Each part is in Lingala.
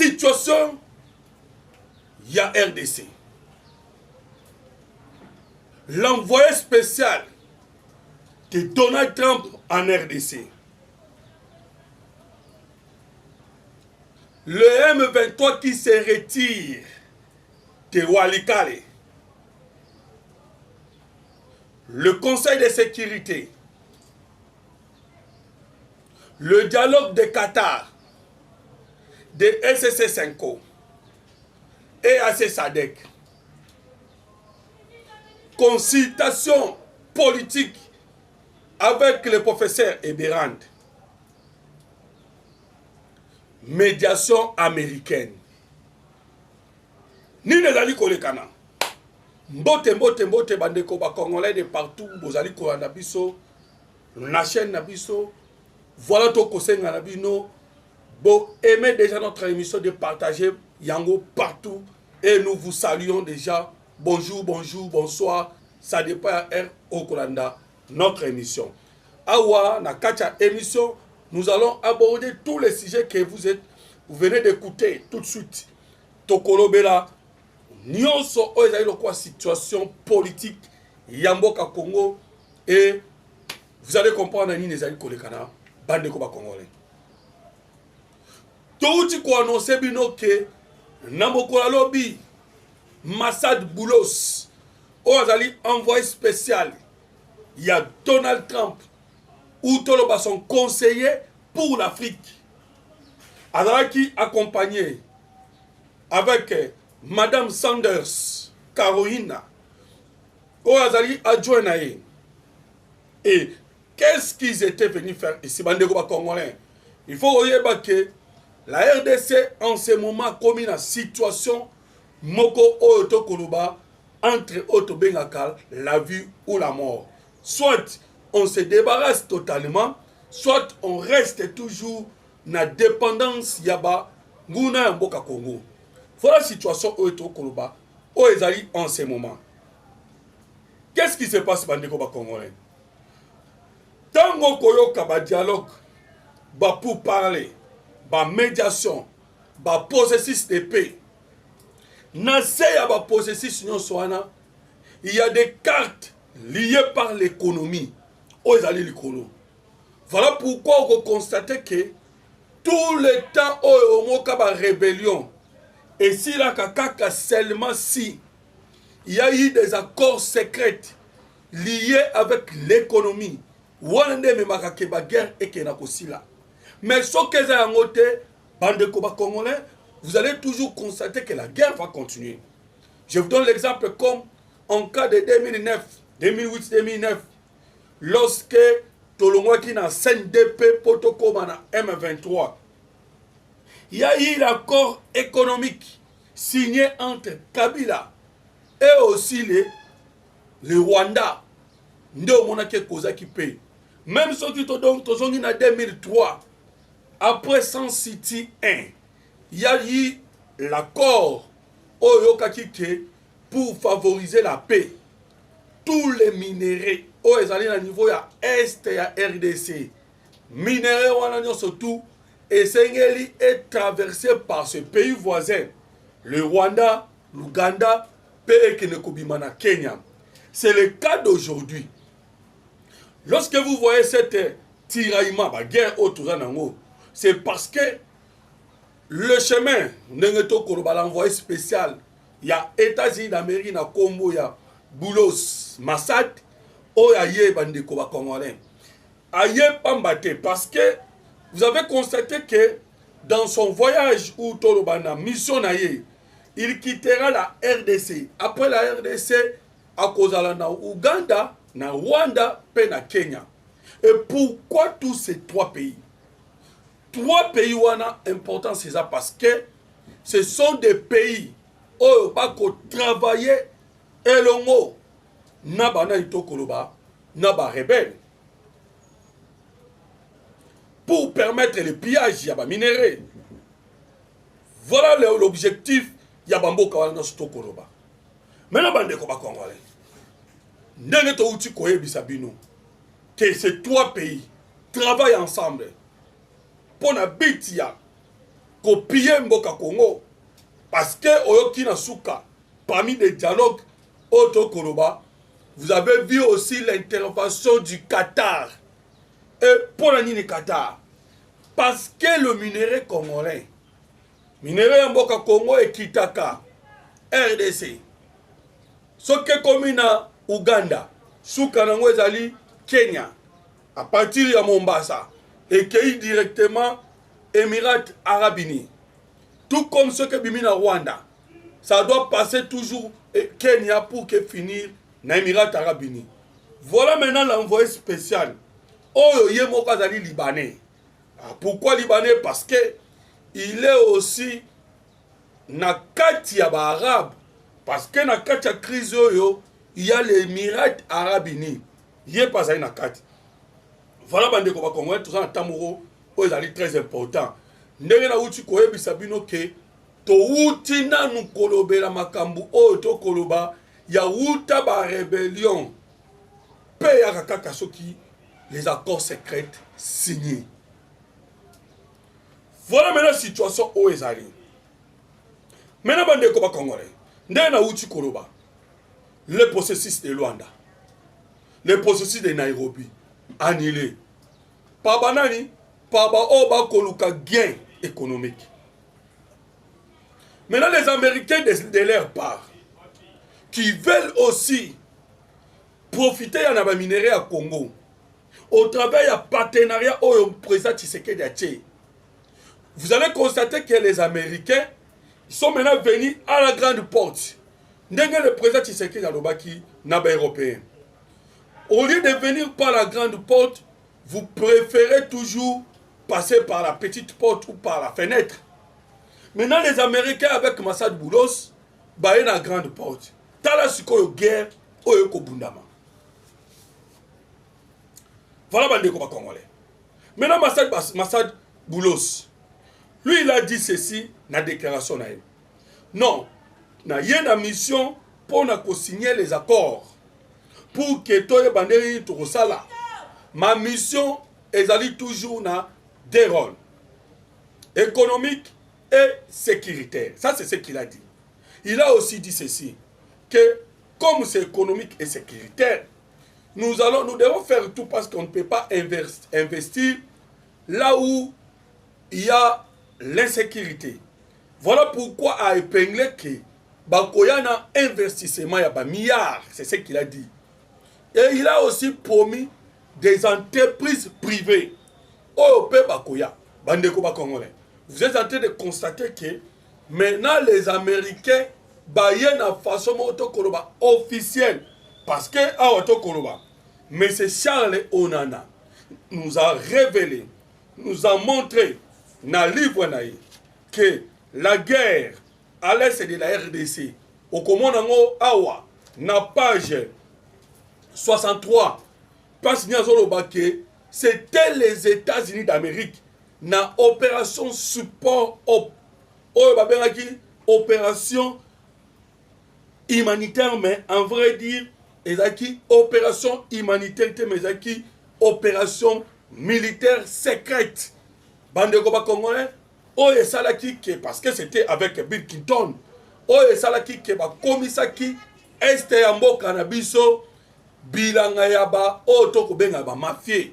situation, il y a RDC. L'envoyé spécial de Donald Trump en RDC. Le M23 qui se retire de Walikale. Le Conseil de sécurité. Le dialogue de Qatar, de SSC5 et AC-SADC. Consultation politique avec le professeur Eberand. Médiation américaine. Ni les ali kolekana. Mbote bandeko ba congolais de partout, bozali kolanda biso, na chaîne na biso. Voilà to kosenga na bino. Bon, aimez déjà notre émission, de partager yango partout et nous vous saluons déjà. Bonjour, bonsoir. Ça dépend à R au Kolanda, notre émission. Awa, na kacha émission, nous allons aborder tous les sujets que vous venez d'écouter tout de suite. Tokolo Bela, nyonso oezali lokwa situation politique yamboka Congo et vous allez comprendre nini ezali kolekana bande ko ba congolais. Touti ko annoncer bino ke na mokola lobi Massad Boulos oazali envoyé spécial. Il y a Donald Trump ou Toloba son conseiller pour l'Afrique. Azalaki accompagné avec Madame Sanders, Carolina, Oazali adjoint. Et qu'est-ce qu'ils étaient venus faire ici, Bandeko Congolais? Il faut regarder que la RDC en ce moment comme une situation Moko Oyoto Koluba entre Otobengakal, la vie ou la mort. Soit on se débarrasse totalement, soit on reste toujours na dépendance yaba nguna mboka Congo. Voilà la situation Oyoto Koluba Oyezali en ce moment. Qu'est-ce qui se passe bandeko ba Congolais? Tango koyoka ba dialogue, ba pour parler, ba médiation, ba processus de paix. Il y a des cartes liées par l'économie. Voilà pourquoi on constate que tout le temps où il y a une rébellion, et si la kaka seulement si il y a eu des accords secrets liés avec l'économie, mais ce que j'ai noté, bande congolais, vous allez toujours constater que la guerre va continuer. Je vous donne l'exemple comme en cas de 2008-2009, lorsque Tolongwaki na CNDP Potokoma na M23, il y a eu l'accord économique signé entre Kabila et aussi le Rwanda. Même ceux qui ont donné en 2003, après San City 1, il y a eu l'accord pour favoriser la paix. Tous les minéraux au niveau de Est et RDC, minéraux surtout, et Sengeli est traversé par ce pays voisin, le Rwanda, l'Ouganda, et Kenya. C'est le cas d'aujourd'hui. Lorsque vous voyez cette tiraillement, la guerre autour de nous, c'est parce que le chemin, l'envoyé spécial, il y a États-Unis d'Amérique, il y a Congo, il y a Boulos, Massad, il y a Yébandeko Congolais. Aïe Pambate, parce que vous avez constaté que dans son voyage où Tolobana, mission Naye, il quittera la RDC. Après la RDC, à cause de la Ouganda, na Rwanda, et na Kenya. Et pourquoi tous ces trois pays? Trois pays ont important, c'est ça parce que ce sont des pays où on travailler et le mot Nabana Itokoloba, Naba rebelle. Pour permettre le pillage, il y a minéraux. Voilà l'objectif, il y a Bambo Kawana Stokoloba. Maintenant, Bande Koba Congolais. Neneto Uti Koye Bisabino. Que ces trois pays travaillent ensemble. Pour la bitia, copier Mboka Congo. Parce que Oyoki Nasuka, parmi les dialogues Oto Koloba, vous avez vu aussi l'intervention du Qatar. Et pour le Qatar, parce que le minerai congolais, minerai Mboka Congo et Kitaka, RDC, ce qui est comme na Uganda, Soukanango ezali Kenya, à partir de Mombasa, et qui directement Émirats Arabes Unis. Tout comme ce que Bimina Rwanda, ça doit passer toujours Kenya pour que finir na Émirats Arabes Unis. Voilà maintenant l'envoyé spécial. Oh, Yemoka Zali Libanais. Pourquoi Libanais? Parce que il est aussi na kati ya ba arabe. Parce que na kati ya crise yo, il y a les Émirats Arabes Unis. Yé pas na kati. Voilà bande ko ba Congolais tout ça na tamuro, oh ezali très important. Ndenge na uti koyebisa bino ke to uti nanu kolobela makambu oyo to koloba ya uta ba rébellion pe ya kaka soki les accords secrets signés. Voilà maintenant la situation oyo ezali. Maintenant bande ko ba Congolais ndenge na uti koloba le processus de Luanda, le processus de Nairobi annulé par banani par ba oba koluka gain économique. Maintenant, les Américains de leur part, qui veulent aussi profiter de la minerai à Congo, au travers du partenariat au président Tshisekedi Aché, vous allez constater que les Américains sont maintenant venus à la grande porte. Le président Tshisekedi Alobaki n'a pas européen. Au lieu de venir par la grande porte, vous préférez toujours passer par la petite porte ou par la fenêtre. Maintenant, les Américains avec Massad Boulos, baillent dans la grande porte. Tala sikoyo guerre, oyoko bundama. Voilà bandeko ba Congolais. Maintenant, Massad Boulos, lui, il a dit ceci dans la déclaration. Non, na yena mission pour signer les accords. Pour que toye banderi torosala. Ma mission est toujours na des rôles économiques et sécuritaires. Ça, c'est ce qu'il a dit. Il a aussi dit ceci, que comme c'est économique et sécuritaire, nous devons faire tout parce qu'on ne peut pas investir là où il y a l'insécurité. Voilà pourquoi a épinglé que Bakoyana investissement, il y a des milliards, c'est ce qu'il a dit. Et il a aussi promis des entreprises privées. Vous êtes en train de constater que maintenant les Américains baillent de façon officielle. Parce que M. Charles Onana nous a révélé, nous a montré dans le livre que la guerre à l'est de la RDC, au commandant Awa, na page 63, parce que c'était les États-Unis d'Amérique na opération support opération humanitaire, mais en vrai dire opération humanitaire mais opération militaire secrète. Bandeko ba Congolais oye salaki que parce que c'était avec Bill Clinton oye salaki que ba komisaki este ya mboka na biso bilanga ya ba oto kobenga ba mafia.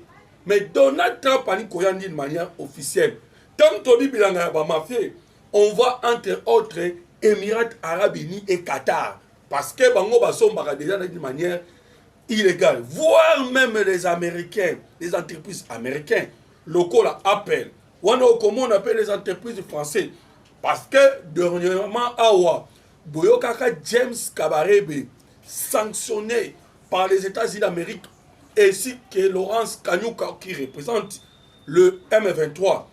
Mais Donald Trump a dit de manière officielle. Tant que bilanga ya ba mafia, on voit entre autres Émirats Arabes Unis et Qatar. Parce que bango basombaka déjà d'une manière illégale. Voire même les Américains, les entreprises américaines, locaux là appellent. Comment on appelle les entreprises françaises? Parce que dernièrement, Awa, Boyokaka James Kabarebe, sanctionné par les États-Unis d'Amérique, ainsi que Laurence Kanyuka qui représente le M23.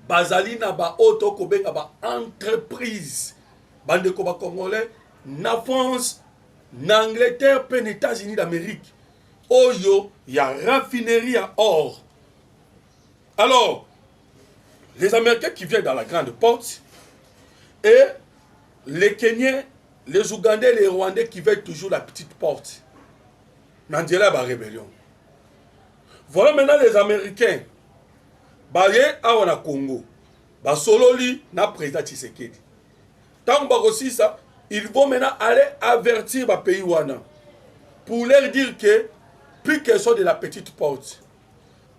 Bazali Naba Oto Kobeka ba entreprise. Bande Koba Congolais, na France, na Angleterre, puis les États-Unis d'Amérique. Oyo, il y a raffinerie à or. Alors, les Américains qui viennent dans la grande porte et les Kenyans, les Ougandais, les Rwandais qui veulent toujours la petite porte. Nandela ba rébellion. Voilà maintenant les Américains. Baye à Congo. basololi na président Tshisekedi. Tant que ça, ils vont maintenant aller avertir le pays wana pour leur dire que plus question de la petite porte.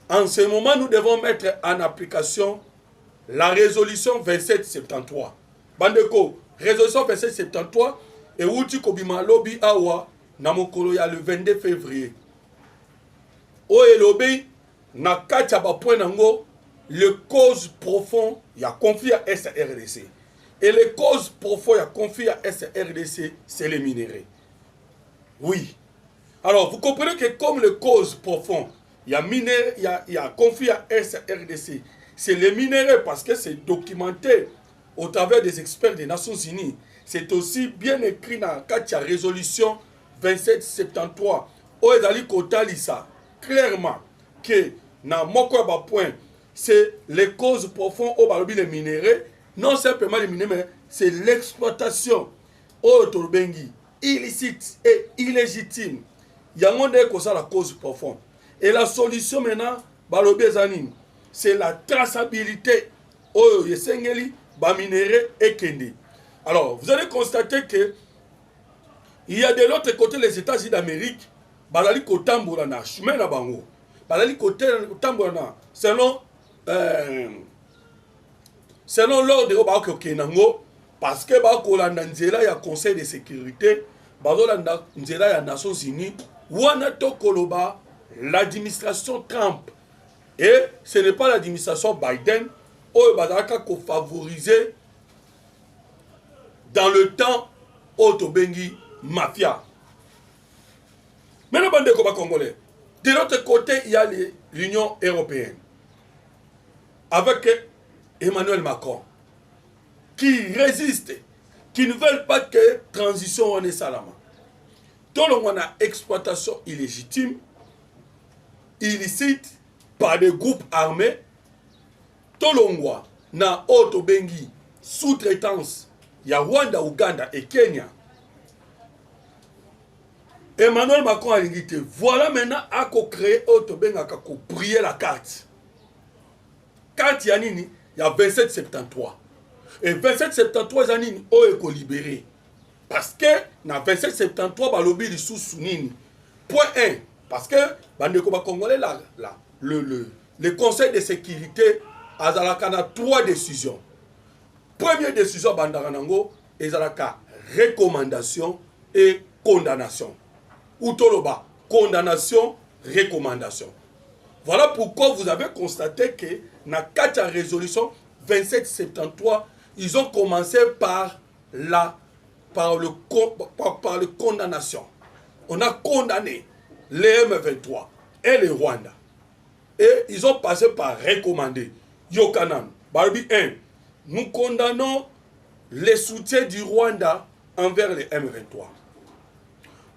En ce moment, nous devons mettre en application la résolution 2773. Bandeko, résolution 2773 et outi kobima lobi awa na mokolo ya le 22 février. O elobi na kati ya ba point nango le cause profond ya conflit à SRDC. Et les causes profondes à conflit à SRDC, c'est les minéraux. Oui. Alors, vous comprenez que comme les causes profondes, il y a conflit à SRDC, c'est les minéraux parce que c'est documenté au travers des experts des Nations Unies. C'est aussi bien écrit dans la résolution 2773. Où ezali kotalisa clairement que dans mon point, c'est les causes profondes au balobi les minéraux. Non simplement les minéraux, mais c'est l'exploitation autobengi illicite et illégitime. Il y a un que ça la cause profonde. Et la solution maintenant, c'est la traçabilité au yesengeli ba minéraux et kendi. Alors, vous allez constater que il y a de l'autre côté les États-Unis d'Amérique, bazali kotambola na chemin na bango. Bazali kotambola na selon l'ordre de Kenango, parce que Bakolanda Nzela ya Conseil de sécurité, Bazolanda Nzela ya Nations Unies, wana tokoloba l'administration Trump. Et ce n'est pas l'administration Biden, où Bazaka ko favoriser dans le temps Otobengi mafia. Maintenant, bande koba congolais. De l'autre côté, il y a l'Union européenne. Avec Emmanuel Macron, qui résiste, qui ne veulent pas que transition en est salama. Tout le monde a exploitation illégitime, illicite, par des groupes armés. Tout le monde na Otobengi sous-traitance, il y a Rwanda, Ouganda et Kenya. Emmanuel Macron a dit voilà maintenant à créer Otobenga pour briller la carte. Carte yanini, il y a 2773. Et 2773 yanini, on est libéré. Parce que dans 2773, balobi li sous sunini. Point 1. Parce que bandeko ba congolais le Conseil de sécurité a zalaka 3 décisions. Première décision bandaranango ezalaka recommandation et condamnation. Ou toloba condamnation, recommandation. Voilà pourquoi vous avez constaté que dans 4 résolutions 2773, ils ont commencé par le condamnation. On a condamné les M23 et les Rwanda. Et ils ont passé par recommander. Yokanan, Barbie 1, nous condamnons les soutiens du Rwanda envers les M23.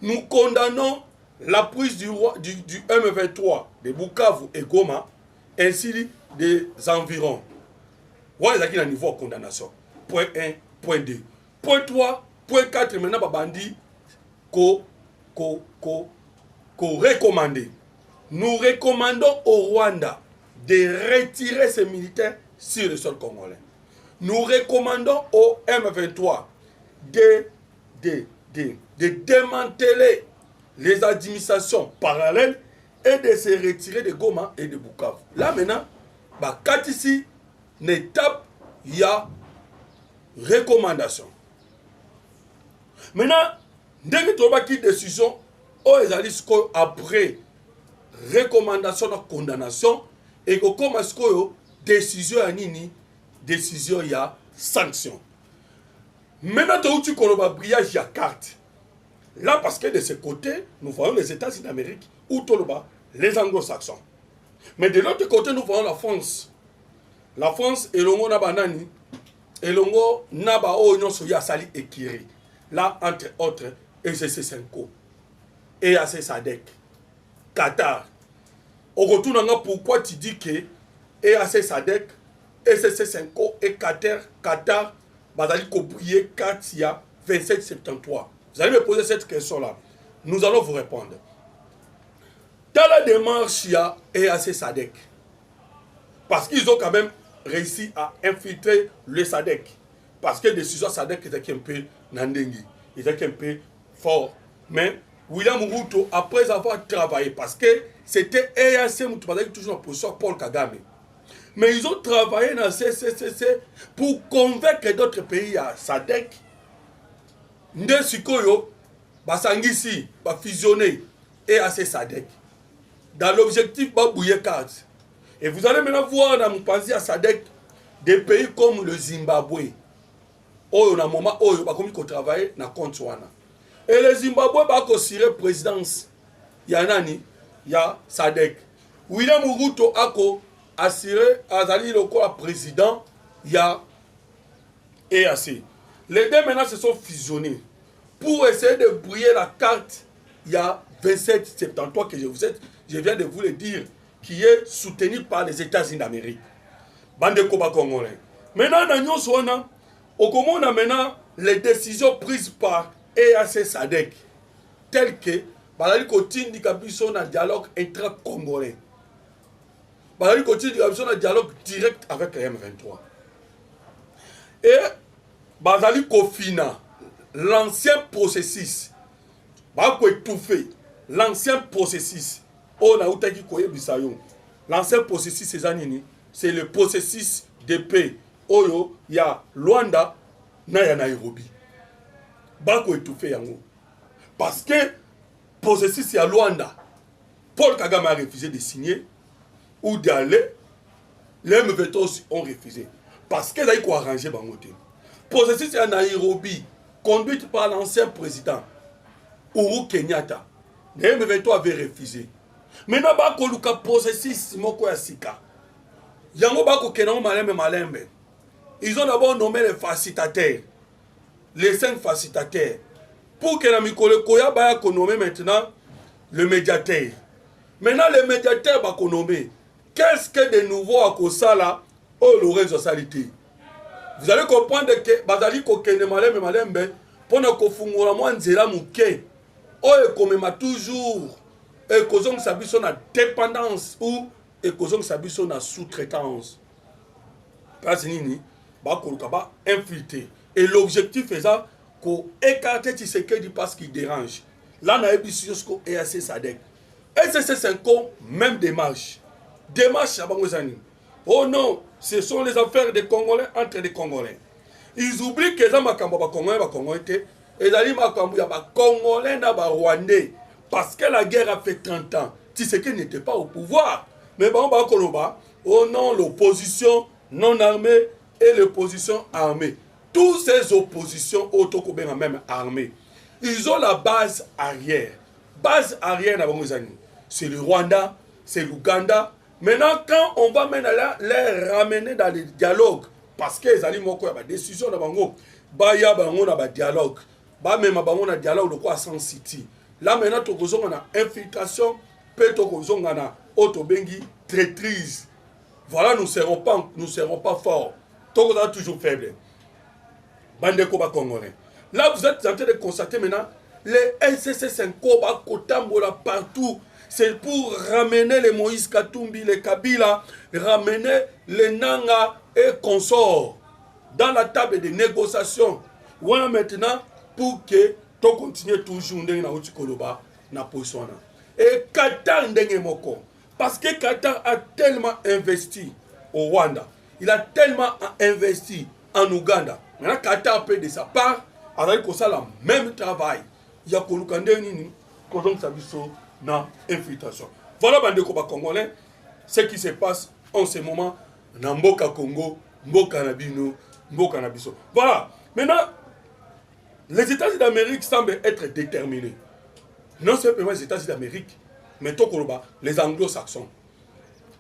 Nous condamnons la prise du M23 de Bukavu et Goma, ainsi des environs. Voilà ce qui est le niveau de condamnation. Point 1, point 2. Point 3, point 4, maintenant, Babandi, recommander. Nous recommandons au Rwanda de retirer ses militaires sur le sol congolais. Nous recommandons au M23 de démanteler les administrations parallèles et de se retirer de Goma et de Bukavu. Là maintenant, quand ici, une étape, il y a recommandation. Maintenant, dès que tu as une décision, après recommandation et condamnation, et que comme décision à nini, décision il y a sanction. Maintenant, tu as brillage, il y a carte. Là, parce que de ce côté, nous voyons les États-Unis d'Amérique, ou les anglo-saxons. Mais de l'autre côté, nous voyons la France. La France, elongo na banani, elongo na ba o nyonso ya sali ekiri. Là, entre autres, ECC Senko, EAC SADC, Qatar. Au retour, pourquoi tu dis que EAC SADC, ECC Senko et Qatar, bazali kobriye Katia 2773. Vous allez me poser cette question-là. Nous allons vous répondre. Dans la démarche, il y a EAC SADC. Parce qu'ils ont quand même réussi à infiltrer le SADC. Parce que les décisions SADC étaient un peu nandengi, étaient un peu forts. Mais William Ruto, après avoir travaillé, parce que c'était EAC, toujours en position Paul Kagame. Mais ils ont travaillé dans CCCC pour convaincre d'autres pays à SADC. Nde Sikoyo, Basangisi, va fusionner EAC SADC. Dans l'objectif, va bouiller carte. Et vous allez maintenant voir dans mon pensée à SADC des pays comme le Zimbabwe. Oh, on a un moment où il va travailler dans le compte. Et le Zimbabwe va assurer la présidence. Il y a nani, il y a SADC. William Ruto a assuré le président, il y a EAC. Les deux maintenant se sont fusionnés pour essayer de brouiller la carte. Il y a 27-73 que je viens de vous le dire, qui est soutenu par les États-Unis d'Amérique. Bande Koba Congolais. Maintenant, on a maintenant les décisions prises par EAC SADC, telles que Balali Kotindi Kabiso un dialogue intra-congolais. Balali Kotindi Kabiso un dialogue direct avec les M23. Et Balali Kofina, l'ancien processus, Balali étouffé, l'ancien processus, on a outaki koye bisayon. L'ancien processus c'est le processus de paix. Oyo ya Luanda na ya Nairobi. Bako étouffé yango. Parce que processus ya Luanda, Paul Kagame a refusé de signer ou d'aller. Les M23 ont refusé. Parce que là il faut arranger bangote. Processus ya Nairobi, conduite par l'ancien président Uhuru Kenyatta. Les M23 avaient refusé. Maintenant, bako luka processus moko ya sika. Yango bako kenango malembe. Ils ont d'abord nommé les facilitateurs. Les 5 facilitateurs. Pour que la Mikole Koya baya nommer maintenant le médiateur. Maintenant, le médiateur va nommer. Qu'est-ce que de nouveau à Kosala au Lorenzo Salité? Vous allez comprendre que Bazali Kokene malembe pour ne kofungura mwanzela muke. Oh, comme toujours. Et kozong sabiso na dépendance ou et kozong sabiso na sous-traitance. Parce nini ba koluka ba infiltrer. Et l'objectif est ça qu'on écarte Tshisekedi parce qu'il dérange. Là na ebisio sko EAC SADC. Et c'est un même démarche. Démarche à Bangozani. Oh non, ce sont les affaires des Congolais entre les Congolais. Ils oublient que ça makambo ba Congolais et dali makambo ya ba Congolais na ba Rwandais. Parce que la guerre a fait 30 ans. Tshisekedi n'était pas au pouvoir. Mais bon, oh non, l'opposition non armée et l'opposition armée. Toutes ces oppositions autocombien même armées. Ils ont la base arrière. Base arrière, c'est le Rwanda, c'est l'Ouganda. Maintenant, quand on va maintenant les ramener dans le dialogue, parce que les animaux ont des décisions dans Bango, il y a un dialogue. Il y a un dialogue à San City. Là maintenant, on a infiltration, peut-être on a autobengi, traîtrise. Voilà, nous ne serons pas forts. On est toujours faible. Bande Koba Congolais. Là, vous êtes en train de constater maintenant, les NCC5 Koba Kotambola partout. C'est pour ramener les Moïse Katumbi, les Kabila, ramener les Nanga et consorts dans la table de négociation. Voilà maintenant pour que to continue toujours na position. Et Qatar moko parce que Qatar a tellement investi au Rwanda, il a tellement investi en Ouganda. Maintenant Qatar paie de sa part avec ça le même travail. Il y a kolukande nini kozong sabiso na infiltration. Voilà bande ko ba congolais ce qui se passe en ce moment na mboka Congo, mboka na bino, mboka na biso. Voilà. Maintenant les États-Unis d'Amérique semblent être déterminés. Non seulement les États-Unis d'Amérique, mais les anglo-saxons.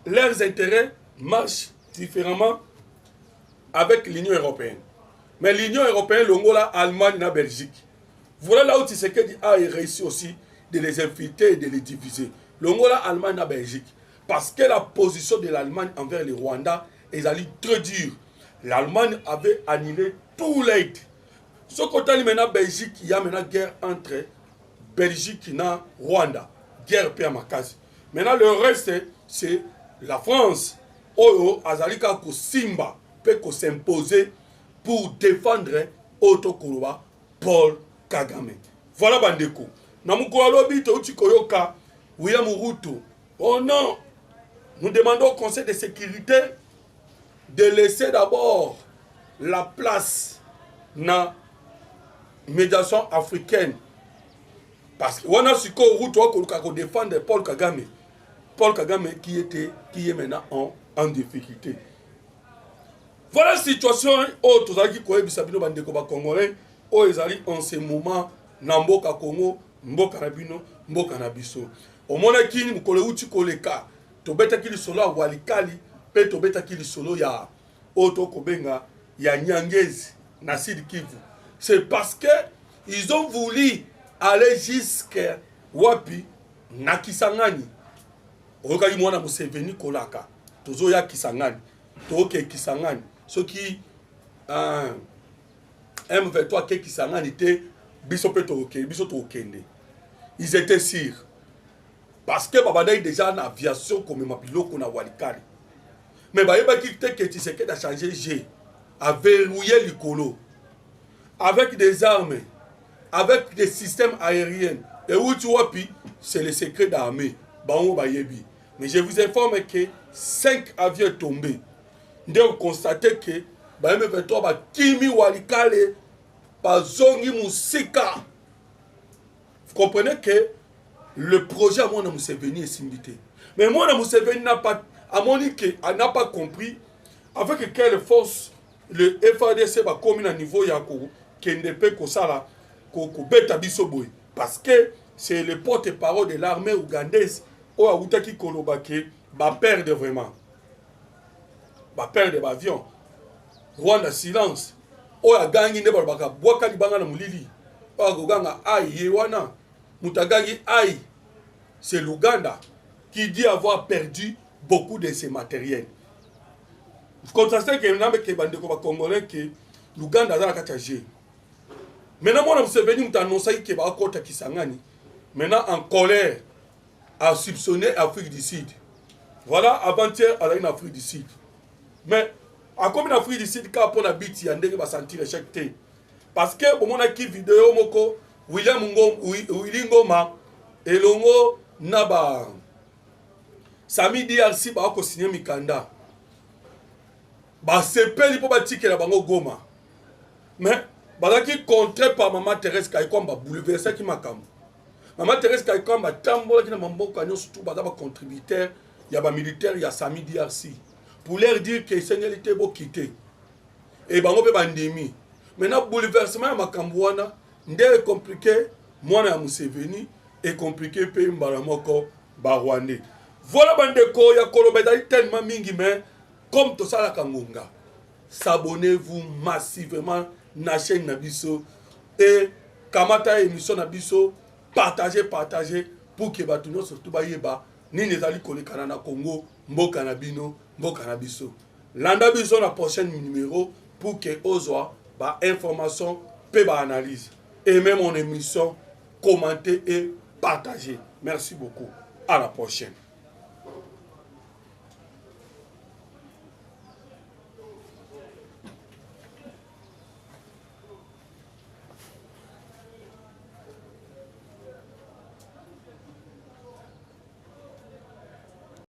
Leurs intérêts marchent différemment avec l'Union européenne. Mais l'Union européenne, l'Angola, l'Allemagne, la Belgique. Voilà là où Tshisekedi a réussi aussi de les infiltrer et de les diviser. L'Angola, l'Allemagne, la Belgique. Parce que la position de l'Allemagne envers le Rwanda est allée très dure. L'Allemagne avait annulé tout l'aide. Ce côté maintenant Belgique, il y a maintenant guerre entre Belgique et Rwanda. Guerre Pierre Makasi. Maintenant le reste, c'est la France oyo azalika ko simba pe ko s'imposer pour défendre Otto Koloba Paul Kagame. Voilà bandeko. Na mukolo lobi to uti koyoka William Ruto. Oh non, nous demandons au Conseil de sécurité de laisser d'abord la place na médiation africaine. Parce que on a su que Ruto a défendre Paul Kagame. Paul Kagame qui est maintenant en difficulté. Voilà la situation où tous les Bisabino bandeko ba Congolais où ils arrivent en ce moment na mboka Congo, mboka Rabino, mboka Nabiso. Au mona kini mukole uti koleka to beta kili solo walikali pe to beta kili solo ya Otto Kobenga ya Nyangezi na Sud Kivu. C'est parce que ils ont voulu aller jusqu'à wapi na Kisangani. Okaki mwana Museveni kolaka tozo ya Kisangani toke Kisangani ceux qui M23 ke Kisangani te biso pe toke biso tokende ils étaient sûrs parce que babadai déjà na aviation comme mapiloko na walikali mais bayeba ki te que Tshisekedi a changé G a verrouillé likolo avec des armes avec des systèmes aériens et où tu vois puis c'est le secret d'armée bango bayebi. Mais je vous informe que 5 avions tombés. Nous constatons que M23 ba kimi walikale ba zongi musika. Vous comprenez que le projet à Mona Museveni est simbité. Mais Mona Museveni n'a pas compris avec quelle force le FARDC va commun à niveau yako kendepe kosala ko beta biso boy parce que c'est le porte-parole de l'armée ougandaise. O autaki kolobake ba perdre vraiment ba perdre l'avion Rwanda silence o ya gangi ne balobaka bwaka libanga na mulili o agoganga ai ye wana mutagangi ai c'est l'Ouganda qui dit avoir perdu beaucoup de ses matériels. Vous constatez que n'ambe ke bandeko ba congolais que l'Ouganda za la kataje maintenant moi na Museveni mutanonsa ke ba akota Kisangani maintenant en colère a soupçonné Afrique du Sud. Voilà, avant-hier, elle a une Afrique du Sud. Mais, à comme une Afrique du Sud, quand on habite, il y a un dégueu qui va sentir l'échec. Parce que, pour mon équipe vidéo, moko, William Ngoma, et Longo, Naba, Sami DRC, ba ko signé Mikanda. Ba sepe li po ba tike la bango Goma. Mais, ba qui contré par Maman Thérèse Kaikomba, bouleversé qui makambo. Maman Thérèse Kaikomba tambola kina mambo kanyo surtout ba contributeur ya ba militaire ya Sami DRC pour leur dire que Seigneur était beau quitter et bango pe bandemi maintenant bouleversement ya makambo wana ndé compliqué mwana ya Museveni et compliqué pe mbala moko ba Rwandais. Voilà bandeko ya koloba tellement mingi mais comme to sala kangonga s'abonnez-vous massivement na chaîne Nabiso et kamata émission Nabiso partagez pour que batuno surtout bayeba ni nezali kolekana na Congo mboka na bino mboka na biso landa biso na prochain numéro pour que ozwa ba information pe ba analyse aimez mon émission commentez et partagez. Merci beaucoup, à la prochaine.